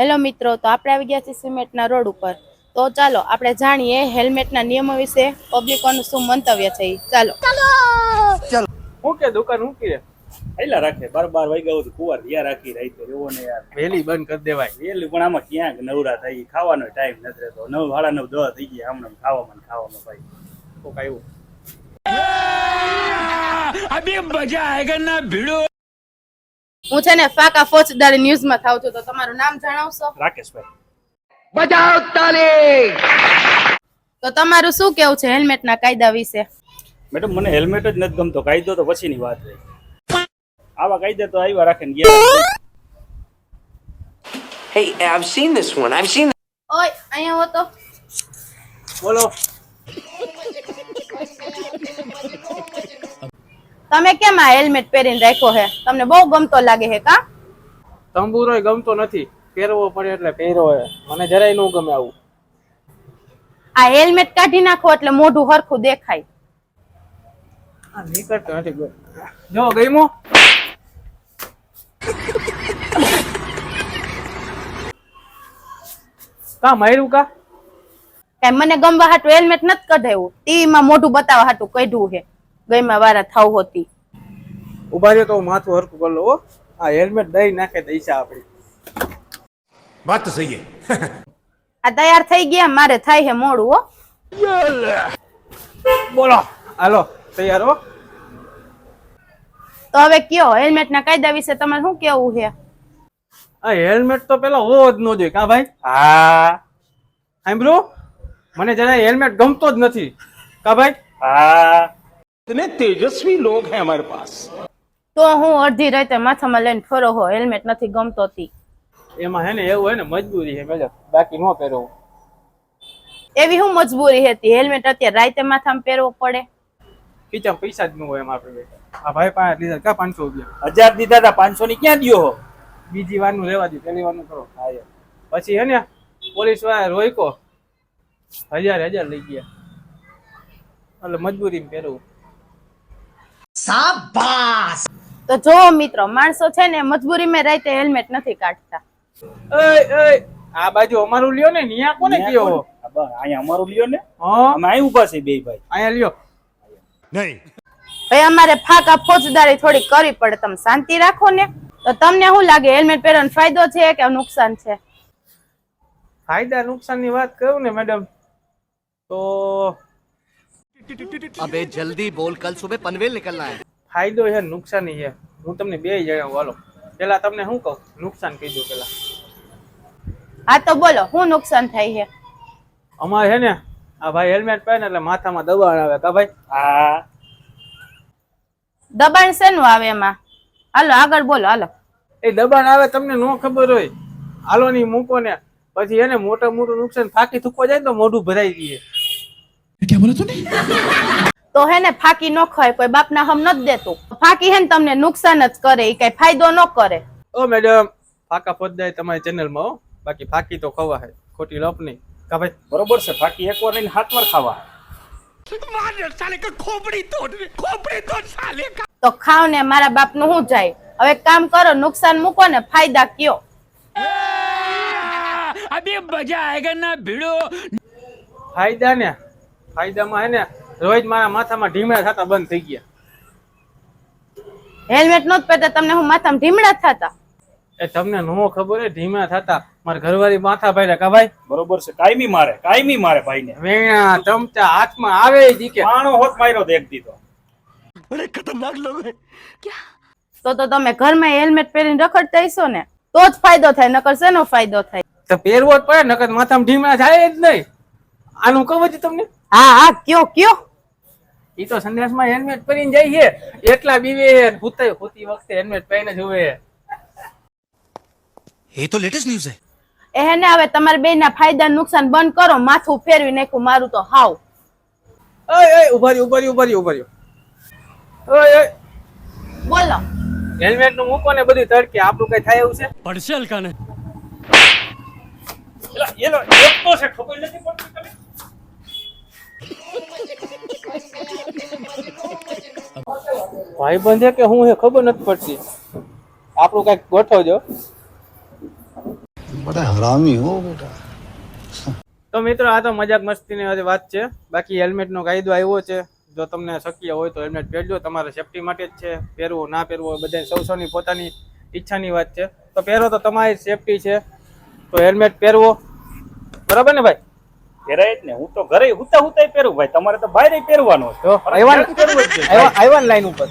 Hello મિત્રો, તો આપણે આવી ગયા છીએ સિમેન્ટના રોડ ઉપર. તો ચાલો આપણે જાણીએ હેલ્મેટના નિયમો વિશે પબ્લિકોનું શું મંતવ્ય છે. ચાલો હું કે દુકાન હું કે પહેલા રાખે 12 વાગ્યા સુધી કુવાર યા રાખી રહી તો એવો ને યાર વહેલી બંધ કરી દેવાય. વેલું પણ આમાં ક્યાંક નવરા થઈ ખાવાનો ટાઈમ નથી રહેતો. 9 સાડા 9 10 થઈ ગયા હમણાં ખાવામાં ભાઈ તો કાયું अभी मजा आएगा ना भिड़ो. હું છે ને ફાકા ફોજદારી ન્યૂઝમાં થાઉં છું, તો તમારું નામ જણાવશો? રાકેશભાઈ. बजाओ ताली. તો તમારું શું કેવું છે હેલ્મેટના કાયદા વિશે? મેડમ મને હેલ્મેટ જ નથી ગમતો. કાયદો તો પછીની વાત રહી. આવા કાયદા તો આવ્યા રાખે ને ગયા. Hey, I've seen this one. I've seen. ઓય અહીંયા હો તો. બોલો. તમે કેમ આ હેલ્મેટ પહેરીને રાખ્યો હે? તમને બહુ ગમતો લાગે હે કા? તંબુરોય ગમતો નથી, પહેરવો પડે એટલે પહેરો હે. મને જરાય ન ગમે આવું. આ હેલ્મેટ કાઢી નાખો એટલે મોઢું હરખું દેખાય. આ નીકળતો નથી. જો ગઈમો કા માર્યું કા કઈ મને ગમવા હાટું હેલ્મેટ નથી કઢાવ્યું, ટીવીમાં મોઢું બતાવવા હાટું કઢ્યું હે. ગઈમાં વારા થાવ હોતી. ઉભા રહ્યો તો હું માથું હરખું કરી લો. આ હેલ્મેટ દઈ નાખે દઈશા આપડી. बात तो सही है. આ તૈયાર થઈ ગયા, મારે થાય હે મોડું હો. બોલો હાલો તૈયાર હો. તો હવે કયો હેલ્મેટના કાયદા વિશે તમારે શું કેવું છે? આ હેલ્મેટ તો પેલા હોવો જ ન જોઈએ કા ભાઈ? હા સાંભળો, મને જરાય હેલ્મેટ ગમતો જ નથી કા ભાઈ? હા इतने तेजस्वी लोग हैं हमारे पास. તો હું અડધી રાતે માથામાં લઈને ફરો હો, હેલ્મેટ નથી ગમતો તી. એમાં હે ને એવું હે ને મજબૂરી છે મેડમ, બાકી નો પહેરવું. એવી શું મજબૂરી હતી? હેલ્મેટ અત્યારે રાતે માથામાં પહેરવો પડે? ખીચામાં પૈસા જ ન હોય એમ આપણે. આ ભાઈ પાસે લીધા કા 500 રૂપિયા. 1000 દીધા હતા, 500 ની ક્યાં દ્યો હો? બીજી વારનું લેવા દે, પહેલી વારનું કરો. હા યાર. પછી હે ને પોલીસ વાળા રોક્યો, 1000 લઈ ગયા. એટલે મજબૂરીમાં પહેરવું. તો જો મિત્રો, માણસો છે ને મજબૂરીમાં રાતે હેલ્મેટ નથી કાઢતા. એય આ બાજુ અમારું લ્યો ને, નિયા કોને કયો? અહીંયા અમારું લ્યો ને, હા અમે અહીં ઉભા છે બે ભાઈ. અહીંયા લ્યો. नहीं. ભાઈ અમારે ફાકા ફોજદારી થોડી કરવી પડે, તમે શાંતિ રાખો ને. તો તમને શું લાગે હેલ્મેટ પહેરવાનો ફાયદો છે કે નુકસાન છે? ફાયદા નુકસાન ની વાત કરું ને મેડમ તો अबे जल्दी बोल, कल सुबह पनवेल निकलना है. ફાયદો છે નુકસાની છે. હું તમને બે જણાવું હાલો. પેલા તમને શું કહું, નુકસાન કીધું પેલા. હા તો બોલો, શું નુકસાન થાય છે? અમારે છે ને આ ભાઈ હેલ્મેટ પહેરે એટલે માથામાં દબાણ આવે કા ભાઈ? હા દબાણ શેનું આવે એમાં? હાલો આગળ બોલો, હાલો. એ દબાણ આવે તમને નો ખબર હોય, હાલો ની મૂકો ને પછી એને મોટું નુકસાન ફાકી થૂકવા જાય તો મોઢું ભરાઈ ગયું. તો હે ને ફાકી નો ખાય, કોઈ બાપના હમ નથી દેતું. ફાકી હે ને તમને નુકસાન જ કરે, એ કઈ ફાયદો ન કરે. ઓ મેડમ, ફાકા ફોજદારી તમારી ચેનલમાં હો. બાકી ફાકી તો ખવા હે, ખોટી લપ નહીં કા ભાઈ? બરોબર છે. ફાકી એક વાર લઈને 7 વાર ખાવા. साले का खोपड़ी तोड़ साले का. તો ખાવ ને, મારા બાપ નું શું જાય? હવે કામ કરો, નુકસાન મૂકો ને ફાયદા કયો. अभी मजा आएगा ना भिड़ो. ફાયદા ને, ફાયદામાં હે ને રોજ મારા માથામાં ઢીમડા થતા બંધ થઈ ગયા. હેલ્મેટ નોત પહેરતા તમને હું માથામાં ઢીમડા થતા? એ તમને નો ખબર હે ઢીમડા થતા? મારા ઘરવાળી માથા ભાઈ કા ભાઈ? બરોબર છે. કાયમી મારે ભાઈને. વેણા ચમચા હાથમાં આવે જી કે પાણો હોત માર્યો તો એક દી તો. बड़े खतरनाक लोग हैं. તો તમે ઘરમાં હેલ્મેટ પહેરીને રખડતા હશો ને, તો જ ફાયદો થાય, નકર શેનો ફાયદો થાય? તો પહેરવો જ પડે, નકર માથામાં ઢીમડા થાય જ નહીં. આનું કહું જ તમને. હા હા કયો. ઈ તો સંદેશમાં હેલ્મેટ પહેરીને જાય છે, એટલા બીવે હોતી વખતે હેલ્મેટ પહેરીને જોવે. ये तो लेटेस्ट न्यूज है. એ હે ને હવે તમારે બે ના ફાયદા નુકસાન બંધ કરો. માથું ફેરવી નાખ્યું મારું તો હાવ. ઓય ઉભા રહ્યો. ઓય બોલો. હેલ્મેટ નું મૂકો ને બધું તડકે, આપણું કઈ થાય એવું છે? પડશે હલકાને. એલો એક તો છે, ખબર નથી પડતી તમે. ભાઈ બંધે કે હું ખબર નથી પડતી. આપણું કઈક ગોઠવજો. बड़ा हरामी हो बेटा। તો મિત્રો આ તો મજાક મસ્તીની વાત છે. બાકી હેલ્મેટનો કાયદો આવ્યો છે. જો તમને શક્ય હોય તો હેલ્મેટ પહેરજો, તમારા સેફટી માટે જ છે. પહેરવું ના પહેરવું બધા સૌની પોતાની ઈચ્છાની વાત છે. તો પહેરો તો તમારી સેફટી છે, તો હેલ્મેટ પહેરવો. બરાબર ને ભાઈ? પહેરાય જ ને. હું તો ઘરે હુતા હુતા પહેરું ભાઈ, તમારે તો બહાર પહેરવાનો. તો આવ્યા ને લાઈન ઉપર.